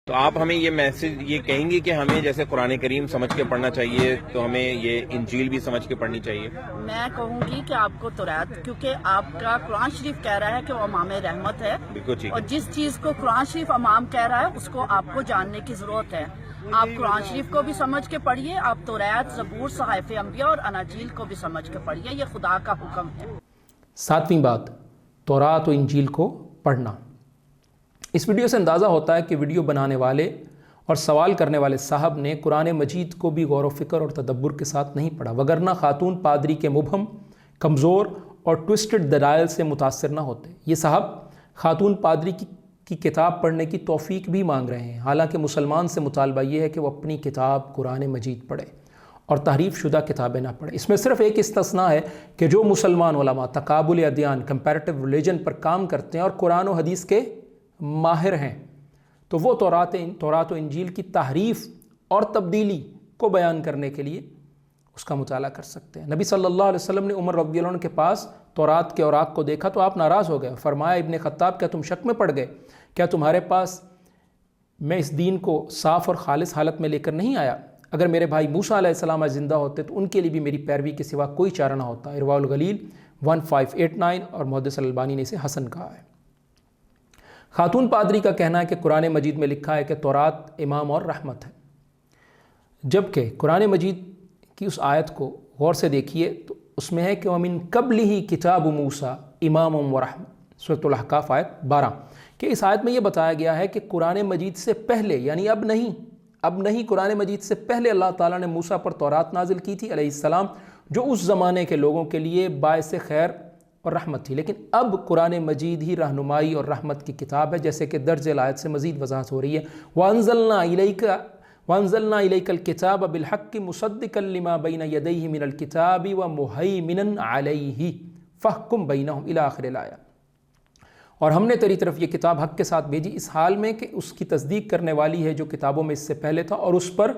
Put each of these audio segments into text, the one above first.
تو آپ ہمیں یہ میسج یہ کہیں گے کہ ہمیں جیسے قرآن کریم سمجھ کے پڑھنا چاہیے تو ہمیں یہ انجیل بھی سمجھ کے پڑھنی چاہیے؟ میں کہوں گی کہ آپ کو توریت، کیونکہ آپ کا قرآن شریف کہہ رہا ہے کہ وہ امام رحمت ہے، بالکل ٹھیک اور ہے۔ جس چیز کو قرآن شریف امام کہہ رہا ہے اس کو آپ کو جاننے کی ضرورت ہے۔ آپ قرآن شریف کو بھی سمجھ کے پڑھیے، آپ توریت، زبور، صحائف انبیاء اور اناجیل کو بھی سمجھ کے پڑھیے، یہ خدا کا حکم ہے۔ ساتویں بات، تورات و انجیل کو پڑھنا۔ اس ویڈیو سے اندازہ ہوتا ہے کہ ویڈیو بنانے والے اور سوال کرنے والے صاحب نے قرآن مجید کو بھی غور و فکر اور تدبر کے ساتھ نہیں پڑھا، وگرنہ خاتون پادری کے مبہم، کمزور اور ٹوسٹڈ دلائل سے متاثر نہ ہوتے۔ یہ صاحب خاتون پادری کی کتاب پڑھنے کی توفیق بھی مانگ رہے ہیں، حالانکہ مسلمان سے مطالبہ یہ ہے کہ وہ اپنی کتاب قرآن مجید پڑھے اور تحریف شدہ کتابیں نہ پڑھے۔ اس میں صرف ایک استثناء ہے کہ جو مسلمان علماء تقابل ادیان، کمپیریٹیو ریلیجن پر کام کرتے ہیں اور قرآن و حدیث کے ماہر ہیں، تو وہ تورات و انجیل کی تحریف اور تبدیلی کو بیان کرنے کے لیے اس کا مطالعہ کر سکتے ہیں۔ نبی صلی اللہ علیہ وسلم نے عمر رضی اللہ عنہ کے پاس تورات کے اوراق کو دیکھا تو آپ ناراض ہو گئے، فرمایا ابن خطاب کیا تم شک میں پڑ گئے؟ کیا تمہارے پاس میں اس دین کو صاف اور خالص حالت میں لے کر نہیں آیا؟ اگر میرے بھائی موسیٰ علیہ السلام آج زندہ ہوتے تو ان کے لیے بھی میری پیروی کے سوا کوئی چارہ نہ ہوتا۔ ارواء الغلیل 1589 اور محدث الالبانی نے اسے حسن کہا ہے۔ خاتون پادری کا کہنا ہے کہ قرآن مجید میں لکھا ہے کہ تورات امام اور رحمت ہے، جبکہ قرآن مجید کی اس آیت کو غور سے دیکھیے تو اس میں ہے کہ وَمِن قَبْلِهِ كِتَابُ مُوسَىٰ إِمَامٌ وَرَحْمَةٌ، سورۃ الاحقاف آیت 12، کہ اس آیت میں یہ بتایا گیا ہے کہ قرآن مجید سے پہلے، یعنی اب نہیں، قرآن مجید سے پہلے اللہ تعالیٰ نے موسیٰ پر تورات نازل کی تھی علیہ السلام، جو اس زمانے کے لوگوں کے لیے باعث خیر اور رحمت تھی، لیکن اب قرآن مجید ہی رہنمائی اور رحمت کی کتاب ہے، جیسے کہ درج الآیت سے مزید وضاحت ہو رہی ہے۔ وَأَنزَلْنَا إِلَيْكَ الْكِتَابَ بِالْحَقِّ مُصَدِّقًا لِمَا بَيْنَ يَدَيْهِ مِنَ الْكِتَابِ وَمُهَيْمِنًا عَلَيْهِ فَاحْكُم بَيْنَهُمْ إِلَى آخِرِ الْآیَۃ۔ اور ہم نے تیری طرف یہ کتاب حق کے ساتھ بھیجی اس حال میں کہ اس کی تصدیق کرنے والی ہے جو کتابوں میں اس سے پہلے تھا، اور اس پر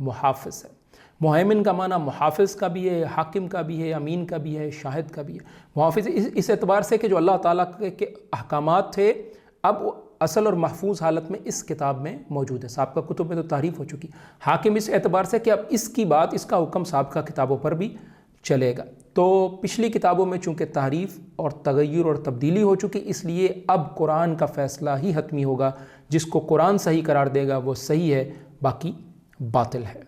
محافظ ہے۔ مہیمن کا معنی محافظ کا بھی ہے، حاکم کا بھی ہے، امین کا بھی ہے، شاہد کا بھی ہے۔ محافظ اس اعتبار سے کہ جو اللہ تعالیٰ کے احکامات تھے اب اصل اور محفوظ حالت میں اس کتاب میں موجود ہے، سابقہ کتب میں تو تحریف ہو چکی۔ حاکم اس اعتبار سے کہ اب اس کی بات، اس کا حکم سابقہ کتابوں پر بھی چلے گا۔ تو پچھلی کتابوں میں چونکہ تحریف اور تغیر اور تبدیلی ہو چکی، اس لیے اب قرآن کا فیصلہ ہی حتمی ہوگا، جس کو قرآن صحیح قرار دے گا وہ صحیح ہے، باقی باطل ہے۔